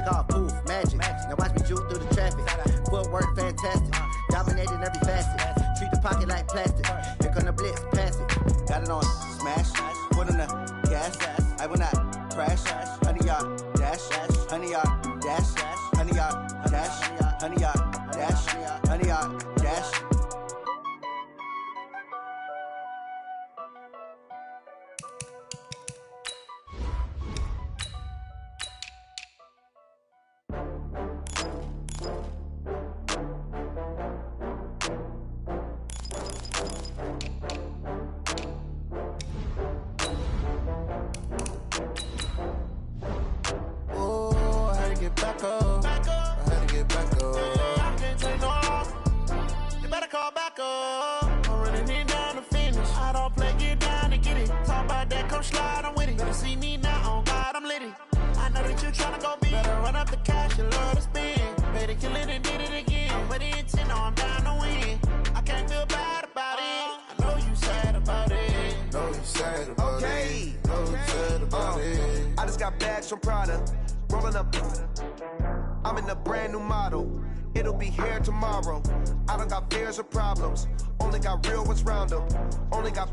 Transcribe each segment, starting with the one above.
take off, poof, magic. Now watch me juke through the traffic. Footwork fantastic, dominating every facet. Treat the pocket like plastic. Here come the blitz, pass it. Got it on smash, put on the gas. I will not crash. 100-yard dash, 100-yard dash, 100-yard dash, 100-yard dash, 100-yard dash. From Prada, rolling up. I'm in a brand new model. It'll be here tomorrow. I don't got fears or problems. Only got real ones round them. Only got.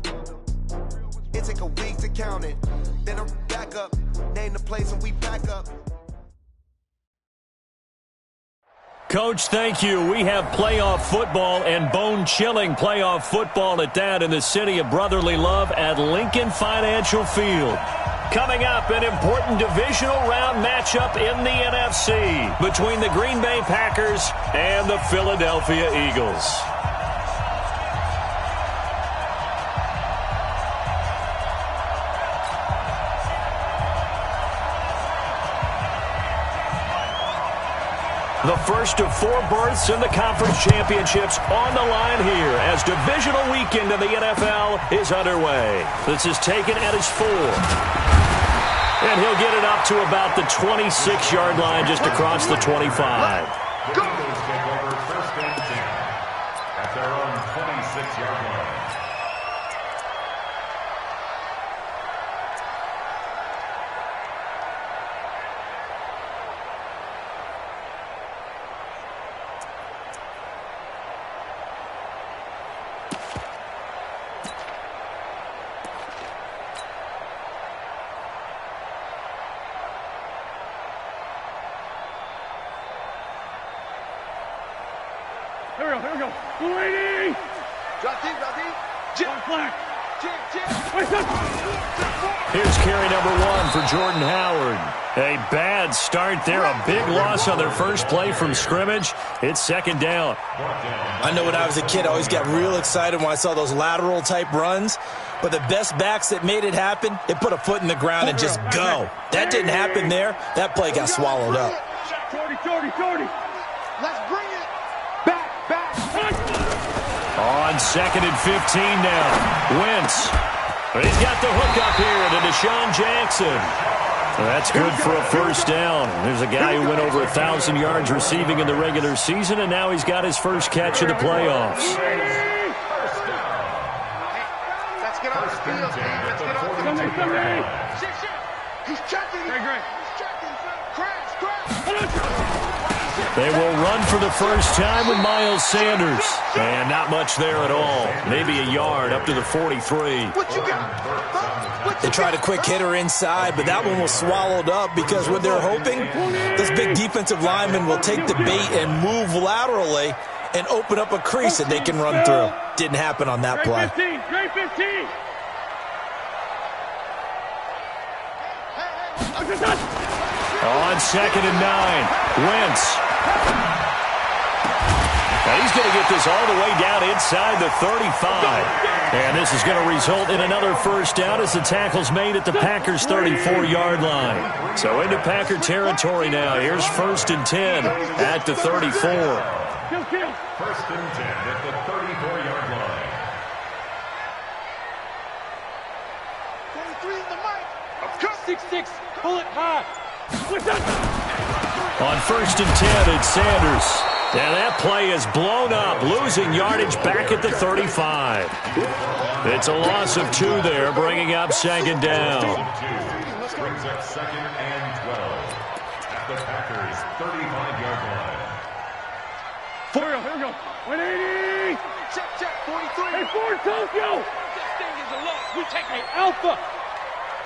It take a week to count it. Then I'm back up. Name the place and we back up. Coach, thank you. We have playoff football and bone-chilling playoff football at that in the city of brotherly love at Lincoln Financial Field. Coming up, an important divisional round matchup in the NFC between the Green Bay Packers and the Philadelphia Eagles. The first of 4 berths in the conference championships on the line here as divisional weekend in the NFL is underway. This is taken at his 4. And he'll get it up to about the 26-yard line just across the 25. The Eagles take over first and 10 at their own 26-yard line. Here we go. Lady! Drop deep. Jump flag. Here's carry number 1 for Jordan Howard. A bad start there. A big loss on their first play from scrimmage. It's second down. I know when I was a kid, I always got real excited when I saw those lateral type runs. But the best backs that made it happen, they put a foot in the ground and just go. That didn't happen there. That play got swallowed up. Jordy. Let's bring it. On second and 15 now. Wentz. He's got the hook up here to Deshaun Jackson. That's good for a first down. There's a guy who went over 1,000 yards receiving in the regular season, and now he's got his first catch in the playoffs. Let's get off the field. Let's get off the field. He's checking. Crash. They will run for the first time with Miles Sanders. And not much there at all. Maybe a yard up to the 43. What you got? They tried a quick hitter inside, but that one was swallowed up because what they're hoping, this big defensive lineman will take the bait and move laterally and open up a crease that they can run through. Didn't happen on that play. Grade 15. On second and 9, Wentz. Now he's going to get this all the way down inside the 35. And this is going to result in another first down as the tackle's made at the Packers' 34-yard line. So into Packer territory now. Here's first and 10 at the 34. First and 10 at the 34-yard line. 23 in the mic. 6'6", bullet high. On first and 10, it's Sanders. And that play is blown up, losing yardage back at the 35. It's a loss of 2 there, bringing up second down. Brings up second and 12 at the Packers' 35-yard line. Here we go. 180. Check, 43. Hey, Ford, Tokyo. This thing is a loss. We take Hey, Alpha.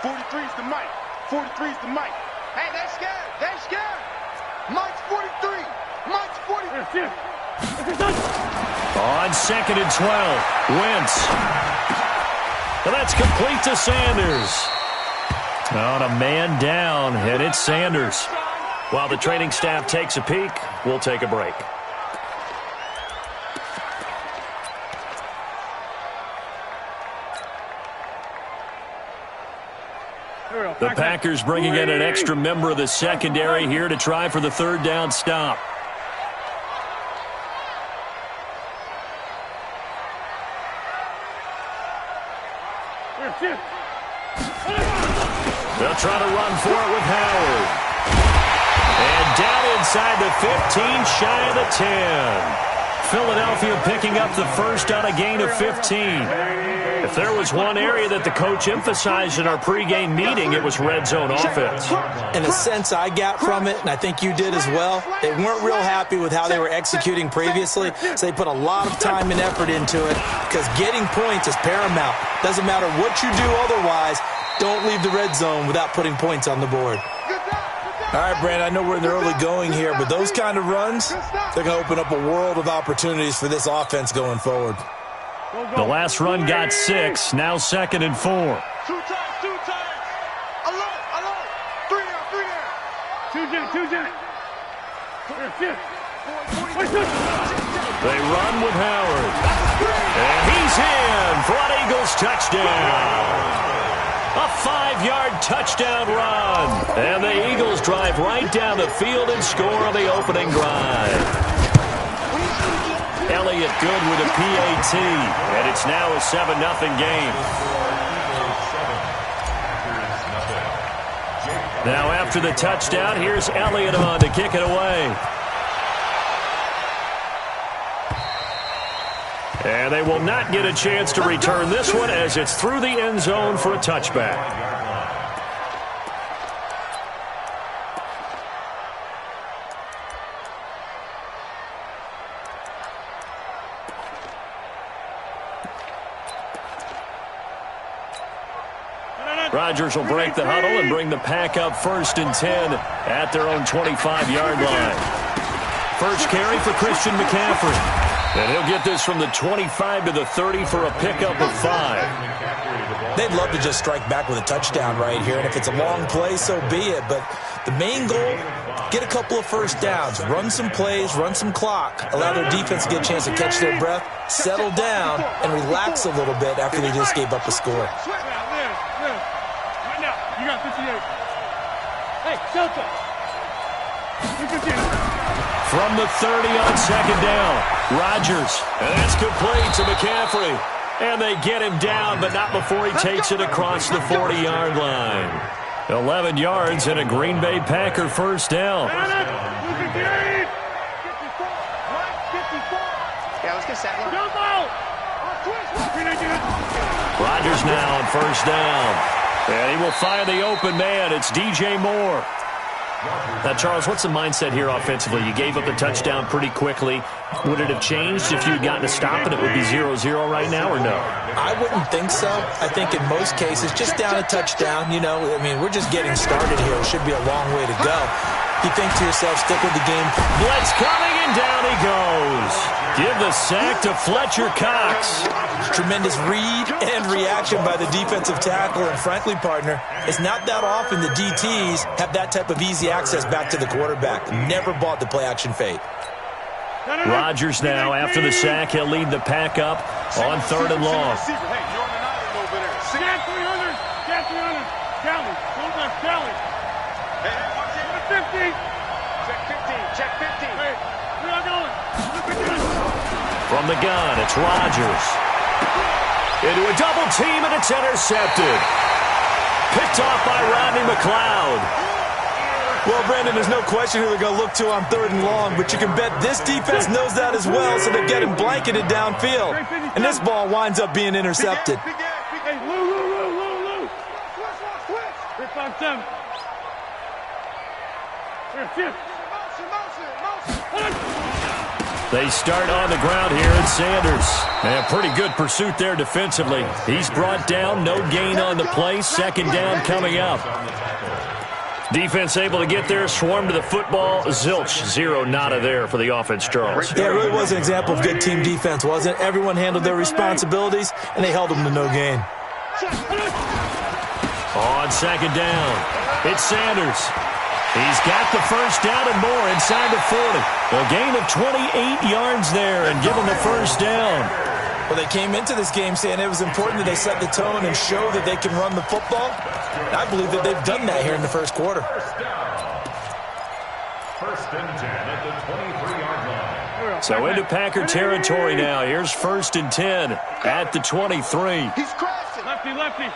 43's the mic. 43's the mic. Hey, they're scared. Mike's 43. Mike's 43. On 2nd and 12, Wentz. And that's complete to Sanders. On a man down, and it's Sanders. While the training staff takes a peek, we'll take a break. The Packers bringing in an extra member of the secondary here to try for the third down stop. They'll try to run for it with Howard. And down inside the 15, shy of the 10. Philadelphia picking up the first on a gain of 15. If there was one area that the coach emphasized in our pregame meeting, it was red zone offense. In a sense I got from it, and I think you did as well, they weren't real happy with how they were executing previously, so they put a lot of time and effort into it because getting points is paramount. Doesn't matter what you do otherwise, don't leave the red zone without putting points on the board. All right, Brandon, I know we're in the early going here, but those kind of runs, they're going to open up a world of opportunities for this offense going forward. The last run got 6, now 2nd and 4. Two times. Alone. 3 down. Two down. They run with Howard. And he's in for an Eagles touchdown. A 5-yard touchdown run. And the Eagles drive right down the field and score on the opening drive. Elliott good with a PAT. And it's now a 7-0 game. Now after the touchdown, here's Elliott on to kick it away. And they will not get a chance to return this one as it's through the end zone for a touchback. Rodgers will break the huddle and bring the pack up 1st and 10 at their own 25-yard line. First carry for Christian McCaffrey. And he'll get this from the 25 to the 30 for a pickup of 5. They'd love to just strike back with a touchdown right here, and if it's a long play, so be it. But the main goal, get a couple of first downs, run some plays, run some clock, allow their defense to get a chance to catch their breath, settle down, and relax a little bit after they just gave up a score. Right now, you got 58. Hey, Delta. From the 30 on 2nd down, Rodgers. And that's complete to McCaffrey. And they get him down, but not before he takes it across the 40-yard line. 11 yards and a Green Bay Packer first down. Yeah, let's get set. Rodgers now on first down. And he will find the open man. It's DJ Moore. Now, Charles, what's the mindset here offensively? You gave up the touchdown pretty quickly. Would it have changed if you had gotten a stop and it would be 0-0 right now, or no? I wouldn't think so. I think in most cases, just down a touchdown, you know, I mean, we're just getting started here. It should be a long way to go. You think to yourself, stick with the game. Blitz coming, and down he goes. Give the sack to Fletcher Cox. Tremendous read and reaction by the defensive tackle. And frankly, partner, it's not that often the DTs have that type of easy access back to the quarterback. Never bought the play-action fade. Rodgers now, after the sack, he'll lead the pack up on 3rd and long. Hey, you're on an island over there. Cat 300. Cat 300. Cali. Hold on, Cali. Hey, watch it. 50. Check 15. Hey, we are going. From the gun, it's Rodgers. Into a double team, and it's intercepted. Picked off by Rodney McLeod. Well, Brandon, there's no question who they're going to look to on 3rd and long, but you can bet this defense knows that as well, so they're getting blanketed downfield. And this ball winds up being intercepted. Hey, Lou. 357. They start on the ground here at Sanders. And pretty good pursuit there defensively. He's brought down, no gain on the play. Second down coming up. Defense able to get there, swarm to the football. Zilch, zero nada there for the offense, Charles. Yeah, it really was an example of good team defense, wasn't it? Everyone handled their responsibilities, and they held them to no gain. On second down, it's Sanders. He's got the first down and more inside the 40. A gain of 28 yards there and give him the first down. Well, they came into this game saying it was important that they set the tone and show that they can run the football. And I believe that they've done that here in the first quarter. First and 10 at the 23-yard line. So into Packer territory now. Here's first and 10 at the 23. He's crashing. Lefty, lefty.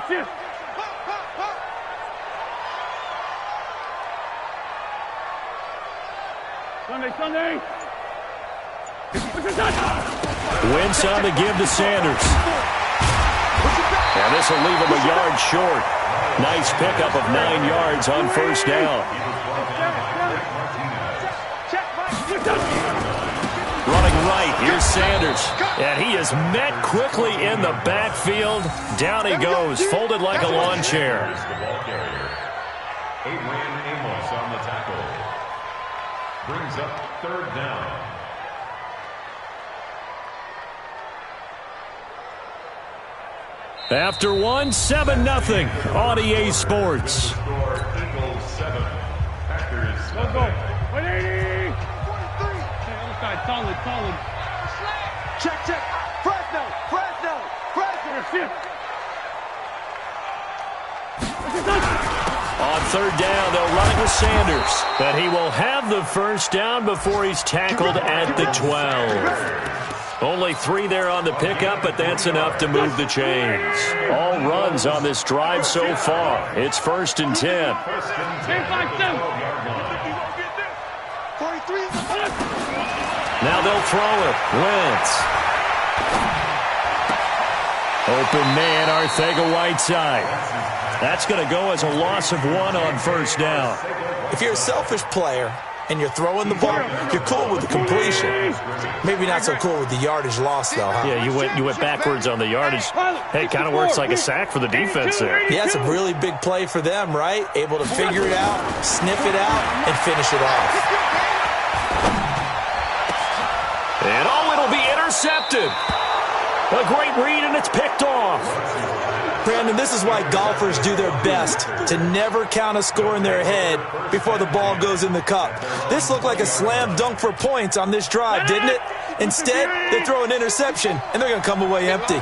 Here, Sunday. Wentz on the give to Sanders. And this will leave him a yard short. Nice pickup of 9 yards on first down. Running right, here's Sanders. And he is met quickly in the backfield. Down he goes, folded like a lawn chair. Adrian Amos on the tackle. Brings up third down. After one, 7-0 on EA Sports. Score Eagles 7. Packers. Go, go. 180. Other side, solid. Check. Fresno. On third down, they'll run it with Sanders. But he will have the first down before he's tackled at the 12. Only 3 there on the pickup, but that's enough to move the chains. All runs on this drive so far. It's first and 10. Now they'll throw it. Wentz. Open man, Arcega-Whiteside. That's going to go as a loss of 1 on first down. If you're a selfish player and you're throwing the ball, you're cool with the completion. Maybe not so cool with the yardage loss, though, huh? Yeah, you went backwards on the yardage. Hey, it kind of works like a sack for the defense there. Yeah, it's a really big play for them, right? Able to figure it out, sniff it out, and finish it off. And it'll be intercepted. A great read, and it's picked off. Brandon, this is why golfers do their best to never count a score in their head before the ball goes in the cup. This looked like a slam dunk for points on this drive, didn't it? Instead, they throw an interception, and they're going to come away empty.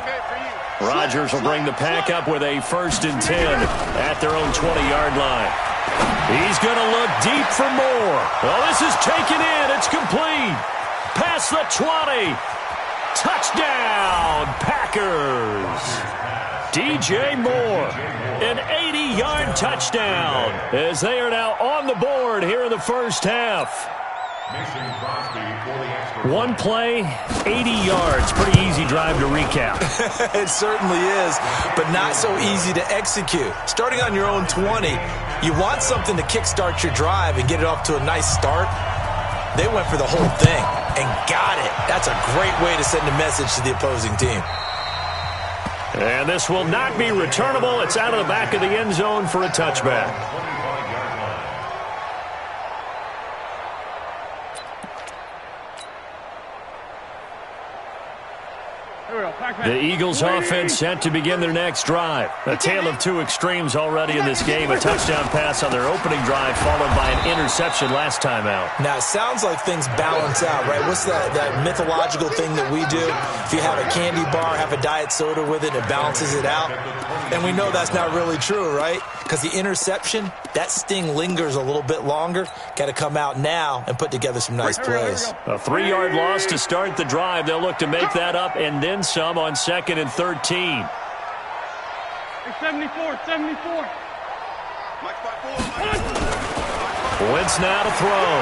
Rodgers will bring the pack up with a first and 10 at their own 20-yard line. He's going to look deep for more. Well, this is taken in. It's complete. Past the 20. Touchdown, Packers. DJ Moore, an 80-yard touchdown as they are now on the board here in the first half. One play, 80 yards. Pretty easy drive to recap. It certainly is, but not so easy to execute. Starting on your own 20, you want something to kickstart your drive and get it off to a nice start. They went for the whole thing and got it. That's a great way to send a message to the opposing team. And this will not be returnable. It's out of the back of the end zone for a touchback. The Eagles offense set to begin their next drive. A tale of 2 extremes already in this game. A touchdown pass on their opening drive followed by an interception last time out. Now, it sounds like things balance out, right? What's that mythological thing that we do? If you have a candy bar, have a diet soda with it, it balances it out. And we know that's not really true, right? Because the interception, that sting lingers a little bit longer. Got to come out now and put together some nice plays. A 3-yard loss to start the drive. They'll look to make that up and then some on second and 13. 74. Wentz now to throw.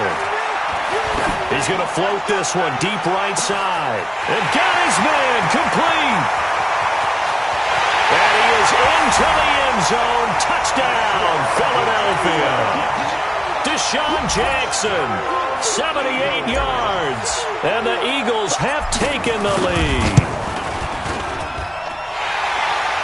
He's going to float this one deep right side. And got his man complete. And he is in into the end zone. Touchdown, Philadelphia. Deshaun Jackson, 78 yards. And the Eagles have taken the lead.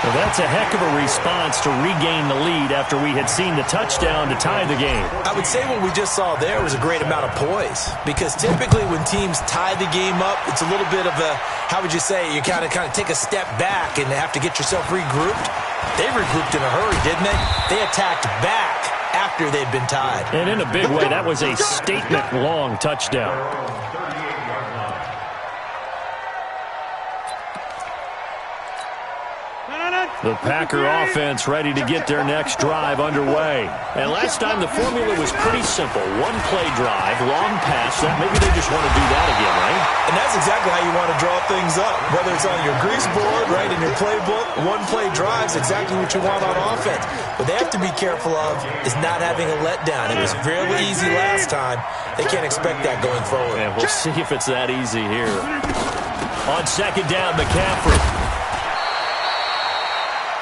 Well, that's a heck of a response to regain the lead after we had seen the touchdown to tie the game. I would say what we just saw there was a great amount of poise, because typically when teams tie the game up, it's a little bit of a, how would you say, you kind of take a step back and have to get yourself regrouped. They regrouped in a hurry, didn't they? They attacked back after they'd been tied. And in a big way, that was a statement-long touchdown. The Packer offense ready to get their next drive underway. And last time the formula was pretty simple. One play drive, long pass. Maybe they just want to do that again, right? And that's exactly how you want to draw things up. Whether it's on your grease board, right, in your playbook, one play drives exactly what you want on offense. What they have to be careful of is not having a letdown. It was really easy last time. They can't expect that going forward. And we'll see if it's that easy here. On second down, McCaffrey.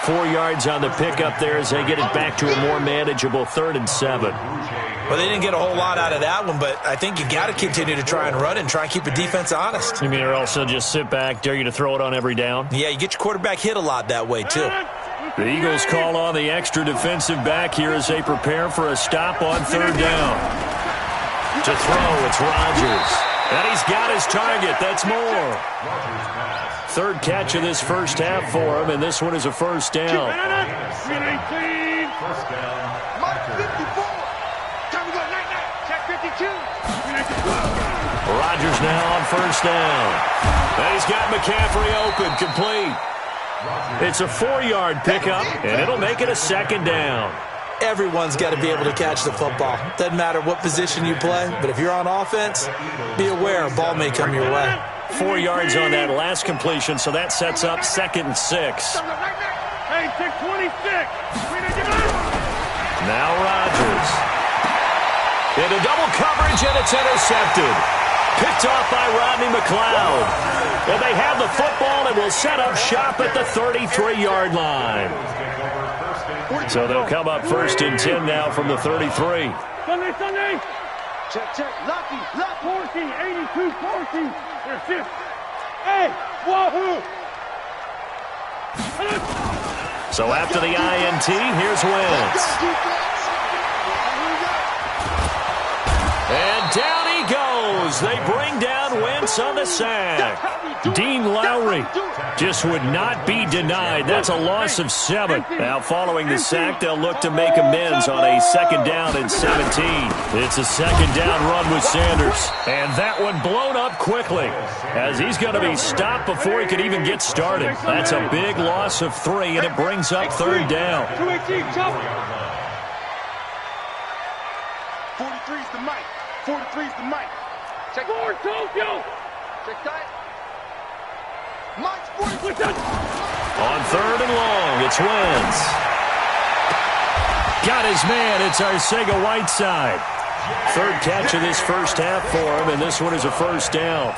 4 yards on the pickup there as they get it back to a more manageable 3rd and 7. Well, they didn't get a whole lot out of that one, but I think you got to continue to try and run and try and keep the defense honest. You mean or else they'll just sit back, dare you to throw it on every down? Yeah, you get your quarterback hit a lot that way, too. The Eagles call on the extra defensive back here as they prepare for a stop on 3rd down. To throw, it's Rodgers. And he's got his target. That's Moore. 3rd catch of this first half for him, and this one is a first down. Mark 54. Time to go. Night. Check 52. Rodgers now on first down. And he's got McCaffrey open, complete. It's a 4-yard pickup, and it'll make it a 2nd down. Everyone's got to be able to catch the football. Doesn't matter what position you play, but if you're on offense, be aware a ball may come your way. 4 yards on that last completion, so that sets up 2nd and 6. Hey, 626. Now Rodgers. Into double coverage, and it's intercepted. Picked off by Rodney McLeod. And they have the football and will set up shop at the 33-yard line. So they'll come up 1st and 10 now from the 33. Sunday. Check. Lucky. 14, 82, 14. There's 6. Hey, wahoo. So after the INT, here's Wentz. And down he goes. They bring down Wentz on the sack. Dean Lowry just would not be denied. That's a loss of 7. Now following the sack, they'll look to make amends on a 2nd down and 17. It's a 2nd down run with Sanders. And that one blown up quickly as he's going to be stopped before he could even get started. That's a big loss of 3, and it brings up 3rd down. 43's the mic. 43's the mic. Check. Forward, Tokyo. Check that. Mike's 40. On 3rd and long, it's Wentz. Got his man. It's Arcega-Whiteside. 3rd catch of this first half for him, and this one is a first down.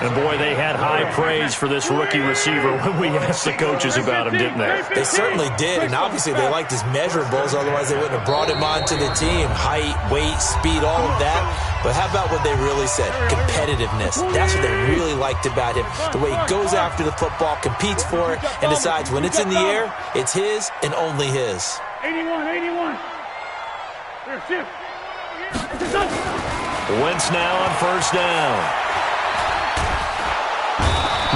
And, boy, they had high praise for this rookie receiver when we asked the coaches about him, didn't they? They certainly did, and obviously they liked his measurables. Otherwise, they wouldn't have brought him onto the team. Height, weight, speed, all of that. But how about what they really said? Competitiveness. That's what they really liked about him. The way he goes after the football, competes for it, and decides when it's in the air, it's his and only his. 81. There's 6. Wentz now on first down.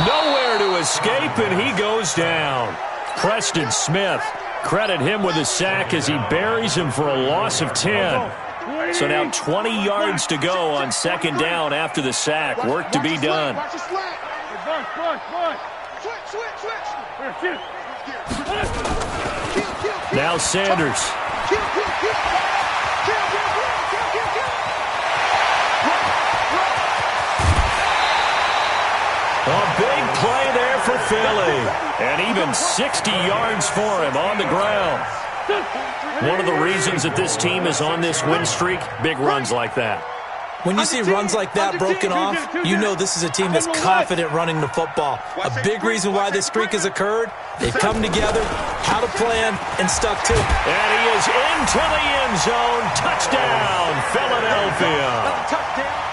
Nowhere to escape, and he goes down. Preston Smith, credit him with a sack as he buries him for a loss of 10. So now 20 yards to go on 2nd down after the sack. Work to be done. Now Sanders. A big play there for Philly. And even 60 yards for him on the ground. One of the reasons that this team is on this win streak, big runs like that. When you see runs like that broken off, you know this is a team that's confident running the football. A big reason why this streak has occurred, they've come together, how to plan, and stuck to it. And he is into the end zone. Touchdown, Philadelphia.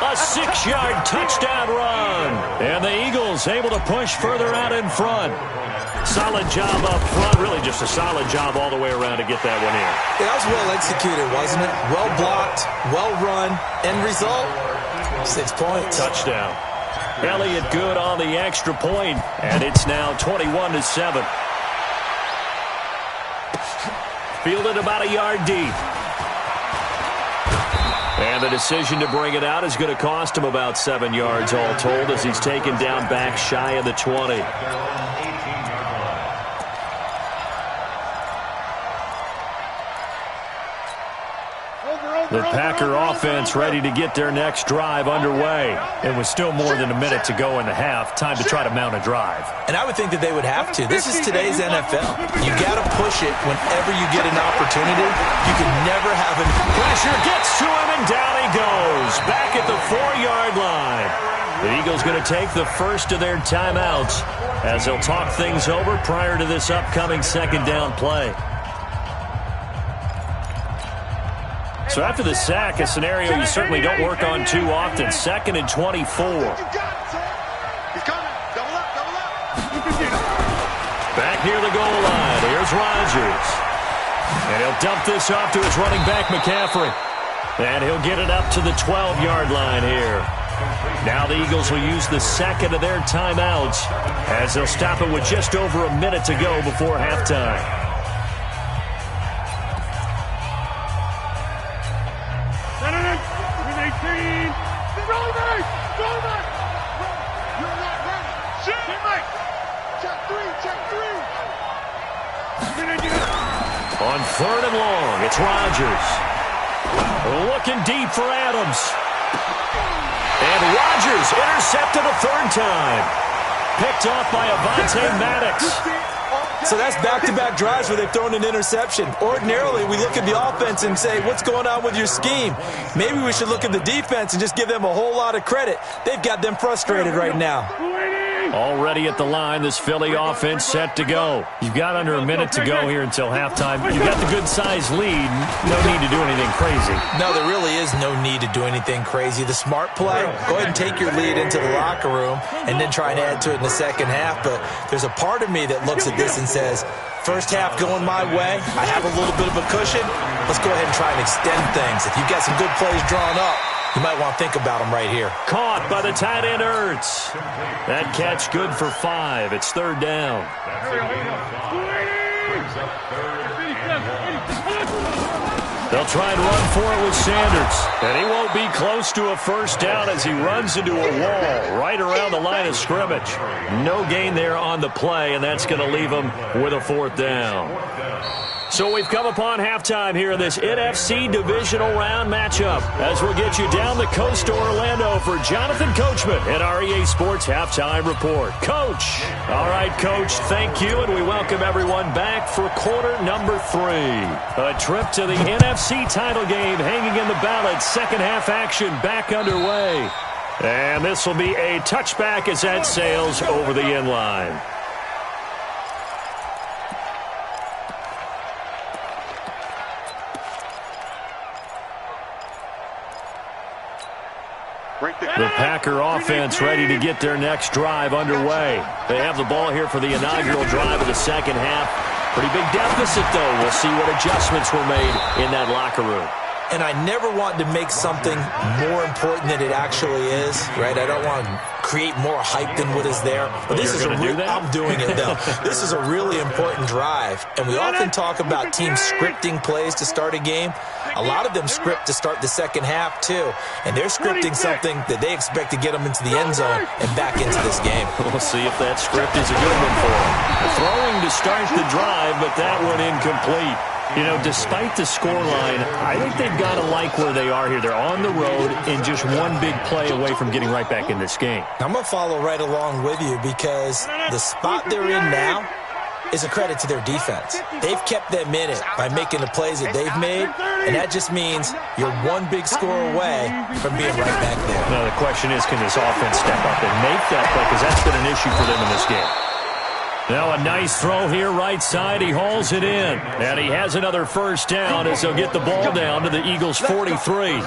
A 6-yard touchdown run. And the Eagles able to push further out in front. Solid job up front. Really just a solid job all the way around to get that one in. Yeah, that was well executed, wasn't it? Well blocked, well run. End result, 6 points. Touchdown. Elliott good on the extra point, and it's now 21-7. Fielded about a yard deep. And the decision to bring it out is going to cost him about 7 yards all told as he's taken down back shy of the 20. The Packer offense ready to get their next drive underway. It was still more than a minute to go in the half. Time to try to mount a drive. And I would think that they would have to. This is today's NFL. You got to push it whenever you get an opportunity. You can never have it. Pressure gets to him, and down he goes. Back at the 4-yard line. The Eagles going to take the first of their timeouts as they'll talk things over prior to this upcoming second down play. So after the sack, a scenario you certainly don't work on too often. 2nd and 24. Back near the goal line. Here's Rodgers. And he'll dump this off to his running back, McCaffrey. And he'll get it up to the 12-yard line here. Now the Eagles will use the second of their timeouts as they'll stop it with just over a minute to go before halftime. On 3rd and long, it's Rodgers. Looking deep for Adams. And Rodgers intercepted a 3rd time. Picked off by Avonte Maddox. So that's back-to-back drives where they've thrown an interception. Ordinarily, we look at the offense and say, what's going on with your scheme? Maybe we should look at the defense and just give them a whole lot of credit. They've got them frustrated right now. Already at the line, this Philly offense set to go. You've got under a minute to go here until halftime. You've got the good-sized lead. No need to do anything crazy. No, there really is no need to do anything crazy. The smart play, go ahead and take your lead into the locker room and then try and add to it in the second half. But there's a part of me that looks at this and says, first half going my way, I have a little bit of a cushion. Let's go ahead and try and extend things. If you've got some good plays drawn up, you might want to think about them right here. Caught by the tight end, Ertz. That catch good for 5. It's 3rd down. They'll try and run for it with Sanders. And he won't be close to a first down as he runs into a wall right around the line of scrimmage. No gain there on the play, and that's going to leave him with a 4th down. So we've come upon halftime here in this NFC divisional round matchup as we'll get you down the coast to Orlando for Jonathan Coachman at our EA Sports Halftime Report. Coach. All right, Coach, thank you, and we welcome everyone back for quarter number 3. A trip to the NFC title game hanging in the balance. Second half action back underway. And this will be a touchback as that sails over the end line. The Packer offense ready to get their next drive underway. They have the ball here for the inaugural drive of the second half. Pretty big deficit, though. We'll see what adjustments were made in that locker room. And I never want to make something more important than it actually is, right? I don't want to create more hype than what is there. But this is I'm doing it, though. This is a really important drive. And we often talk about teams scripting plays to start a game. A lot of them script to start the second half, too. And they're scripting something that they expect to get them into the end zone and back into this game. We'll see if that script is a good one for them. Throwing to start the drive, but that one incomplete. You know, despite the scoreline, I think they've got to like where they are here. They're on the road and just one big play away from getting right back in this game. I'm going to follow right along with you because the spot they're in now is a credit to their defense. They've kept them in it by making the plays that they've made, and that just means you're one big score away from being right back there. Now, the question is, can this offense step up and make that play? Because that's been an issue for them in this game. Now a nice throw here right side. He hauls it in. And he has another first down as he'll get the ball down to the Eagles' 43.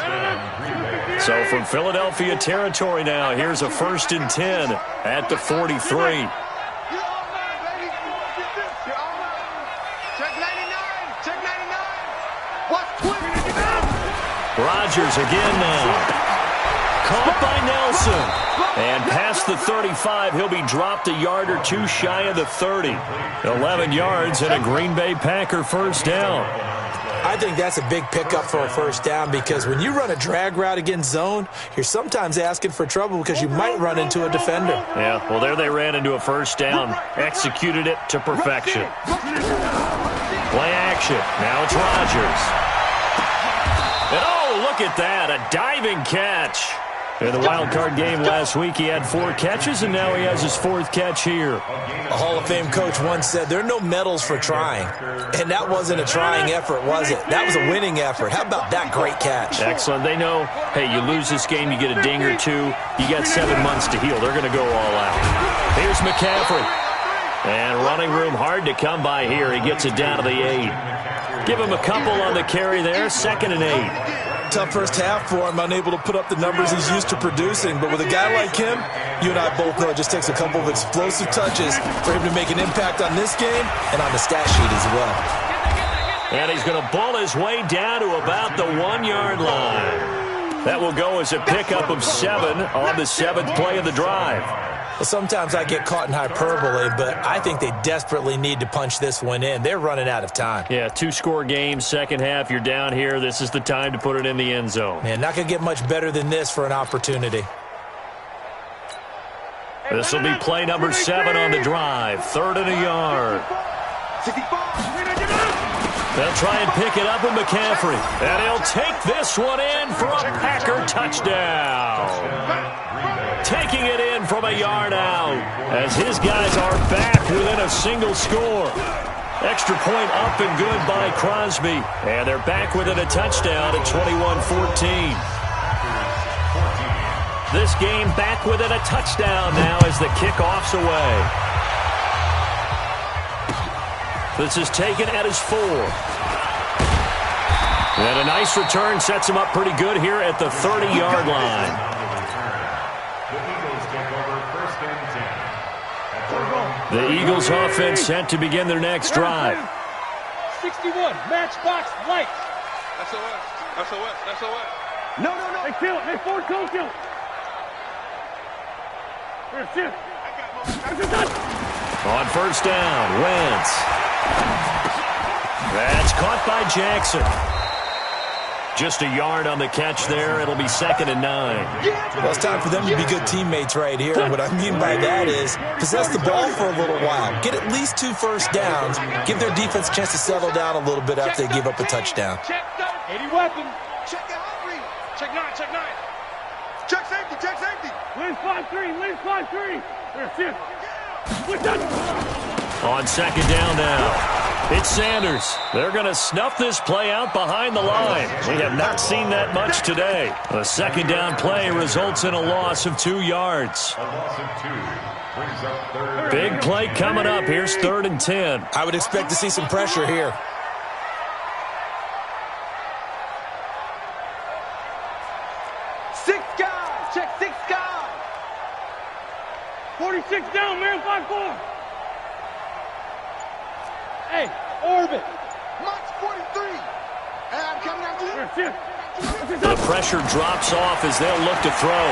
So from Philadelphia territory now, here's a 1st and 10 at the 43. Rodgers again now. Caught by Nelson. And past the 35, he'll be dropped a yard or two shy of the 30. 11 yards and a Green Bay Packer first down. I think that's a big pickup for a first down because when you run a drag route against zone, you're sometimes asking for trouble because you might run into a defender. Yeah, well, there they ran into a first down. Executed it to perfection. Play action. Now it's Rodgers. And oh, look at that, a diving catch. In the wild card game last week, he had 4 catches, and now he has his 4th catch here. A Hall of Fame coach once said, there are no medals for trying. And that wasn't a trying effort, was it? That was a winning effort. How about that great catch? Excellent. They know, hey, you lose this game, you get a ding or two. You got 7 months to heal. They're going to go all out. Here's McCaffrey. And running room hard to come by here. He gets it down to the 8. Give him a couple on the carry there. 2nd and 8. Tough first half for him, unable to put up the numbers he's used to producing. But with a guy like him, you and I both know it just takes a couple of explosive touches for him to make an impact on this game and on the stat sheet as well. And he's going to bull his way down to about the 1-yard line. That will go as a pickup of 7 on the 7th play of the drive. Well, sometimes I get caught in hyperbole, but I think they desperately need to punch this one in. They're running out of time. Yeah, 2-score game, second half, you're down here. This is the time to put it in the end zone. Man, not going to get much better than this for an opportunity. This will be play number 7 on the drive. 3rd and a yard. They'll try and pick it up with McCaffrey. And he'll take this one in for a Packer touchdown. Taking it in from a yard out as his guys are back within a single score. Extra point up and good by Crosby. And they're back within a touchdown at 21-14. This game back within a touchdown now as the kickoff's away. This is taken at his 4. And a nice return sets him up pretty good here at the 30-yard line. The Eagles offense set to begin their next drive. 61, matchbox lights. SOS. No. They kill it. They force don't kill it. Here's Chip. On first down, Wentz. That's caught by Jackson. Just a yard on the catch there. It'll be 2nd and 9. Well, it's time for them to be good teammates right here. And what I mean by that is possess the ball for a little while. Get at least 2 first downs. Give their defense a chance to settle down a little bit after they give up a touchdown. 80 weapon. Check your hungry. Check 9. Check safety. Lynch 5-3. There's Chip. On 2nd down now. It's Sanders. They're going to snuff this play out behind the line. We have not seen that much today. A 2nd down play results in a loss of 2 yards. Big play coming up. Here's 3rd and 10. I would expect to see some pressure here. Check 6 guys. 46 down, man. 5-4. Hey, orbit. Mike's 43. And I'm coming after you. The pressure drops off as they'll look to throw.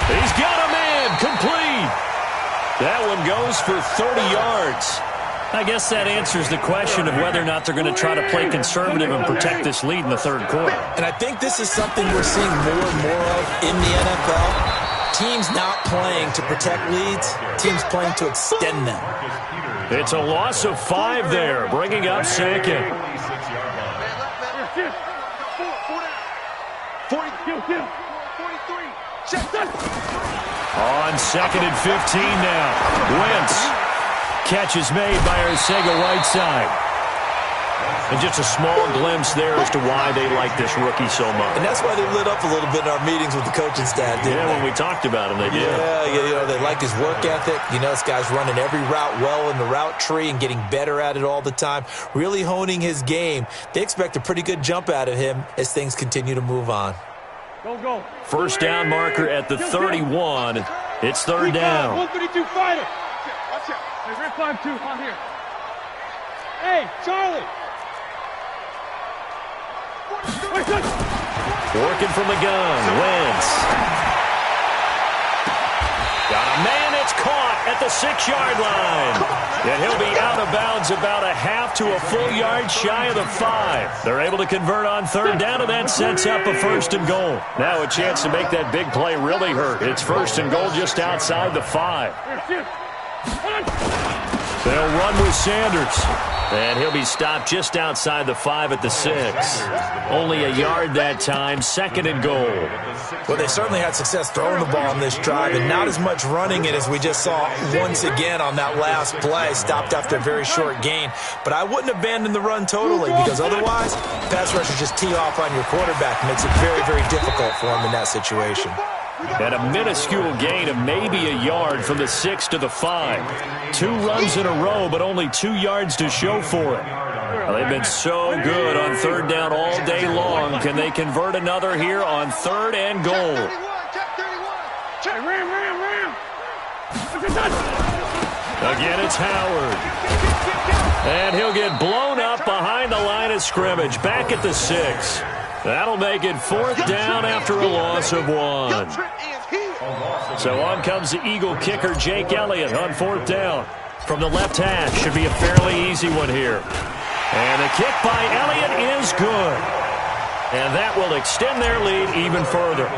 He's got a man. Complete. That one goes for 30 yards. I guess that answers the question of whether or not they're going to try to play conservative and protect this lead in the 3rd quarter. And I think this is something we're seeing more and more of in the NFL. Teams not playing to protect leads, teams playing to extend them. It's a loss of 5 there, bringing up 2nd. 43. On 2nd and 15 now. Wentz. Catch is made by Arcega Whiteside. And just a small glimpse there as to why they like this rookie so much. And that's why they lit up a little bit in our meetings with the coaching staff, didn't they? When we talked about him, they did. Yeah, they like his work ethic. This guy's running every route well in the route tree and getting better at it all the time, really honing his game. They expect a pretty good jump out of him as things continue to move on. Go. First down marker at the 31. It's third down. 132 fighter. Watch out. Hey, Red 5-2 on here. Hey, Charlie. Working from the gun. Wentz. Got a man. It's caught at the 6-yard line. And he'll be out of bounds about a half to a full yard shy of the 5. They're able to convert on third down, and that sets up a first and goal. Now a chance to make that big play really hurt. It's first and goal just outside the 5. They'll run with Sanders. And he'll be stopped just outside the 5 at the 6. Only a yard that time, second and goal. Well, they certainly had success throwing the ball in this drive, and not as much running it as we just saw once again on that last play. Stopped after a very short gain. But I wouldn't abandon the run totally, because otherwise, pass rushers just tee off on your quarterback. Makes it very, very difficult for him in that situation. And a minuscule gain of maybe a yard from the 6 to the 5. 2 runs in a row, but only 2 yards to show for it. Well, they've been so good on third down all day long. Can they convert another here on third and goal? Again, it's Howard. And he'll get blown up behind the line of scrimmage, back at the 6. That'll make it fourth down after a loss of 1. So on comes the Eagle kicker, Jake Elliott, on fourth down. From the left hash, should be a fairly easy one here. And the kick by Elliott is good. And that will extend their lead even further.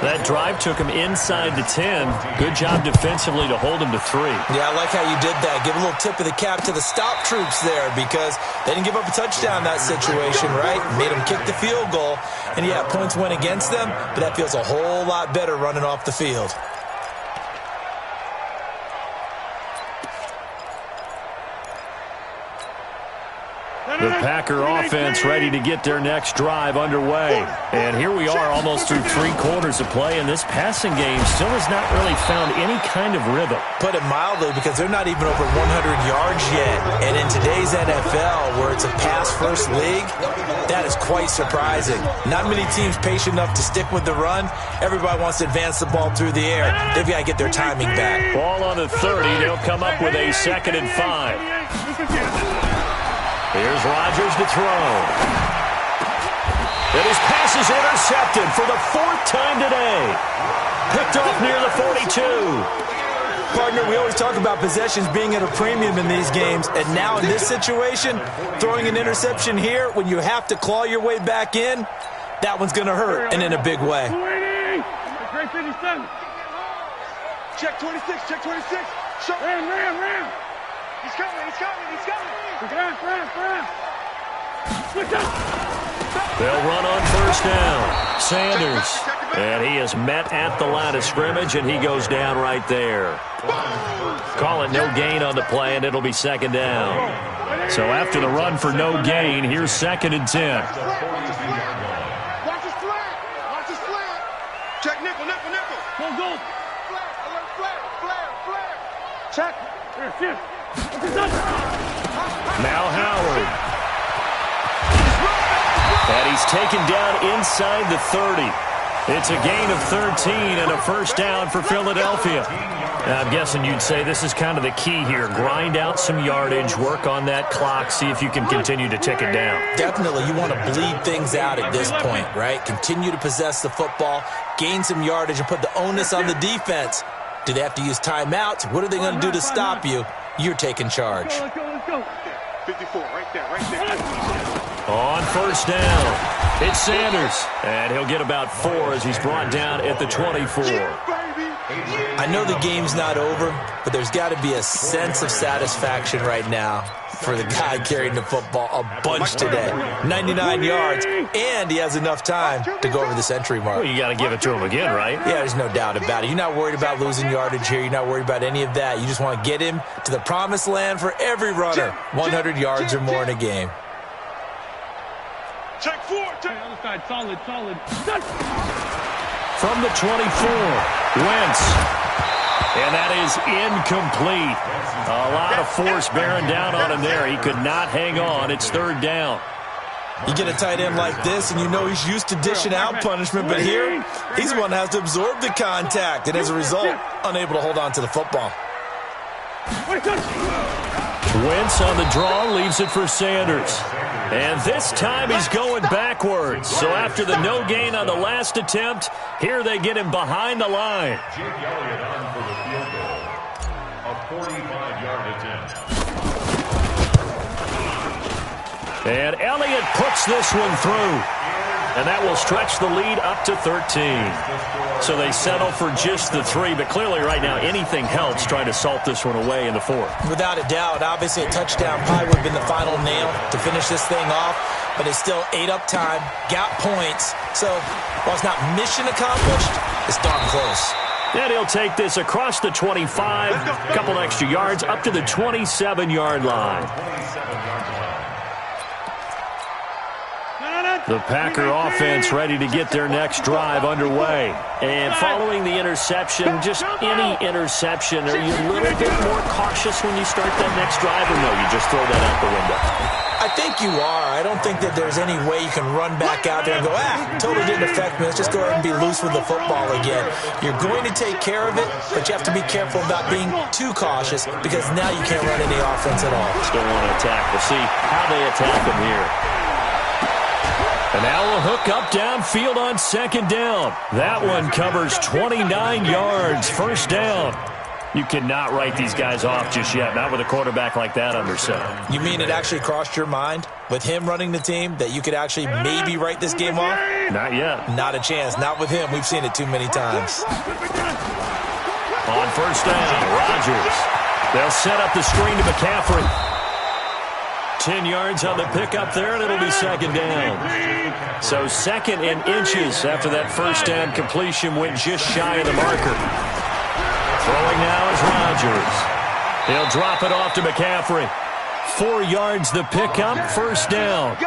That drive took him inside the 10. Good job defensively to hold him to 3. Yeah, I like how you did that. Give a little tip of the cap to the stop troops there, because they didn't give up a touchdown in that situation, right? Made them kick the field goal. And yeah, points went against them, but that feels a whole lot better running off the field. The Packer offense ready to get their next drive underway. And here we are almost through 3 quarters of play, and this passing game still has not really found any kind of rhythm. Put it mildly, because they're not even over 100 yards yet. And in today's NFL, where it's a pass-first league, that is quite surprising. Not many teams patient enough to stick with the run. Everybody wants to advance the ball through the air. They've got to get their timing back. Ball on the 30. They'll come up with a 2nd and 5. Here's Rodgers to throw. And his pass is intercepted for the 4th time today. Picked off near the 42. Partner, we always talk about possessions being at a premium in these games, and now in this situation, throwing an interception here when you have to claw your way back in, that one's going to hurt, and in a big way. Check 26, check 26. Ram. He's coming. They'll run on first down. Sanders. And he is met at the line of scrimmage, and he goes down right there. Call it no gain on the play, and it'll be 2nd down. So after the run for no gain, here's 2nd and 10. Watch his slant. Check nickel. Go. Flare. Check. Here. Now Howard. And he's taken down inside the 30. It's a gain of 13 and a first down for Philadelphia. Now, I'm guessing you'd say this is kind of the key here. Grind out some yardage, work on that clock, see if you can continue to tick it down. Definitely, you want to bleed things out at this point, right? Continue to possess the football, gain some yardage, and put the onus on the defense. Do they have to use timeouts? What are they going to do to stop you? You're taking charge. Let's go. 54, right there. On first down, it's Sanders. And he'll get about 4 as he's brought down at the 24. I know the game's not over, but there's got to be a sense of satisfaction right now for the guy carrying the football a bunch today. 99 yards, and he has enough time to go over the century mark. Well, you got to give it to him again, right? Yeah, there's no doubt about it. You're not worried about losing yardage here. You're not worried about any of that. You just want to get him to the promised land for every runner, 100 yards or more in a game. Check 4. Check. Other side, solid. From the 24, Wentz. And that is incomplete. A lot of force bearing down on him there. He could not hang on. It's third down. You get a tight end like this, and you know he's used to dishing out punishment, but here, he's the one that has to absorb the contact, and as a result, unable to hold on to the football. Wentz on the draw, leaves it for Sanders. And this time he's going backwards. So after the no gain on the last attempt, here they get him behind the line. Jake Elliott on for the field goal. A 45-yard attempt. And Elliott puts this one through. And that will stretch the lead up to 13. So they settle for just the 3. But clearly right now anything helps trying to salt this one away in the 4th. Without a doubt, obviously a touchdown probably would have been the final nail to finish this thing off. But it's still ate up time, got points. So while it's not mission accomplished, it's darn close. And he'll take this across the 25, a couple extra yards, up to the 27-yard line. The Packer offense ready to get their next drive underway. And following the interception, just any interception, are you a little bit more cautious when you start that next drive, or no, you just throw that out the window? I think you are. I don't think that there's any way you can run back out there and go, totally didn't affect me. Let's just go ahead and be loose with the football again. You're going to take care of it, but you have to be careful about being too cautious because now you can't run any offense at all. Still want to attack. We'll see how they attack him here. And now a hook up downfield on second down. That one covers 29 yards, first down. You cannot write these guys off just yet, not with a quarterback like that under center. You mean it actually crossed your mind with him running the team that you could actually maybe write this game off? Not yet. Not a chance. Not with him. We've seen it too many times. On first down, Rodgers. They'll set up the screen to McCaffrey. 10 yards on the pickup there, and it'll be second down. So second and inches after that first down completion went just shy of the marker. Throwing now is Rodgers. He'll drop it off to McCaffrey. 4 yards the pickup, first down.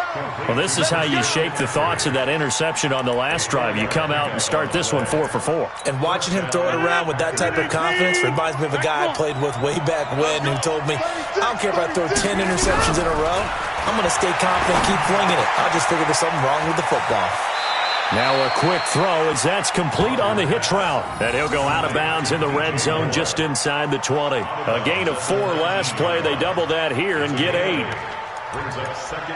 Well, this is how you shake the thoughts of that interception on the last drive. You come out and start this one 4 for 4. And watching him throw it around with that type of confidence reminds me of a guy I played with way back when who told me, I don't care if I throw 10 interceptions in a row. I'm going to stay confident, keep flinging it. I just figured there's something wrong with the football. Now a quick throw as that's complete on the hitch route. And he'll go out of bounds in the red zone just inside the 20. A gain of 4 last play. They double that here and get 8. Brings up second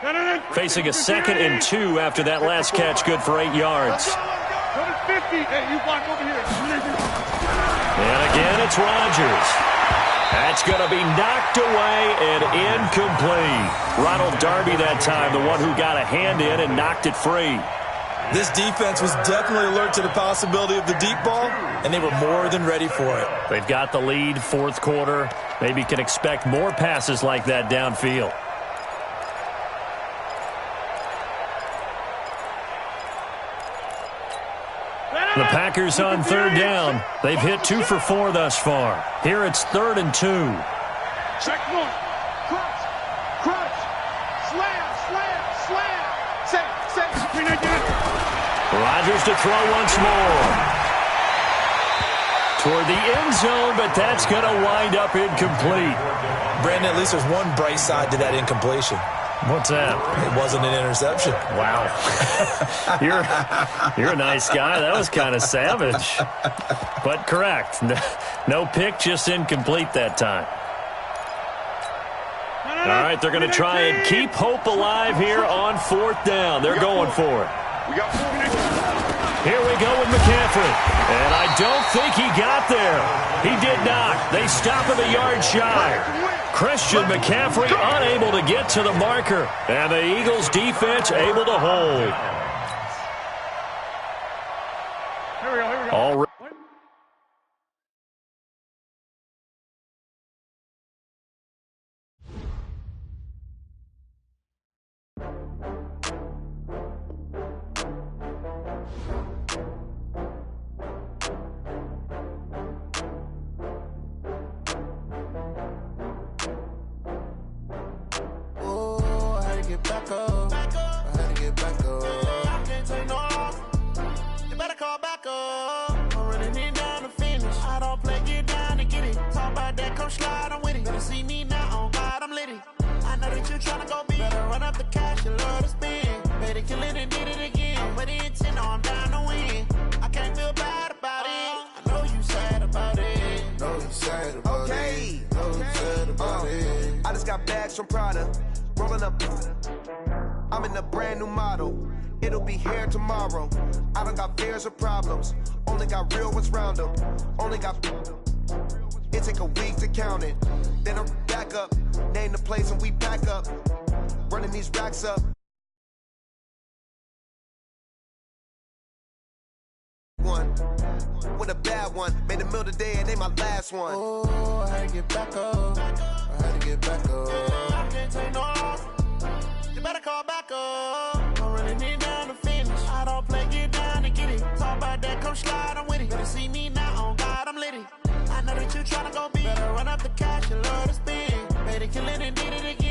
and 2. Facing a second and 2 after that last catch, good for 8 yards. Hey, you block over here. And again, it's Rodgers. That's going to be knocked away and incomplete. Ronald Darby that time, the one who got a hand in and knocked it free. This defense was definitely alert to the possibility of the deep ball, and they were more than ready for it. They've got the lead, fourth quarter. Maybe can expect more passes like that downfield. The Packers on third down. They've hit 2 for 4 thus far. Here it's 3rd and 2. Check 1. Crunch. Slam. Say. Rodgers to throw once more. Toward the end zone, but that's going to wind up incomplete. Brandon, at least there's one bright side to that incompletion. What's that? It wasn't an interception. Wow. You're a nice guy. That was kind of savage. But correct. No pick, just incomplete that time. All right, they're going to try and keep hope alive here on 4th down. They're going for it. Here we go with McCaffrey. And I don't think he got there. He did not. They stop him a yard shy. Christian McCaffrey unable to get to the marker. And the Eagles defense able to hold. Here we go. All right. come slide, I'm with it. Better see me now, on God, I'm litty. I know that you tryna go big. Better run up the cash, you love to spend. Better kill it and did it again. I'm with the intent, no, I'm down to win. I can't feel bad about it. I know you sad about it. Know you sad about it. Know you sad about it. I just got bags from Prada. Rolling up. I'm in a brand new model. It'll be here tomorrow. I don't got fears or problems. Only got real ones round them. Only got. It take a week to count it. Then I'm back up. Name the place and we pack up. Running these racks up. One with a bad one. Made a meal today and they my last one. Oh, I had to get back up. I had to get back up. I can't take no loss. You better call back up. I'm really need down to finish. I don't play, get down to get it. Talk about that, come slide, I'm with it. Better see me now, on God, I'm litty. I know that you tryna go big. Better run up the cash, you love to spend. Better kill it and did it again.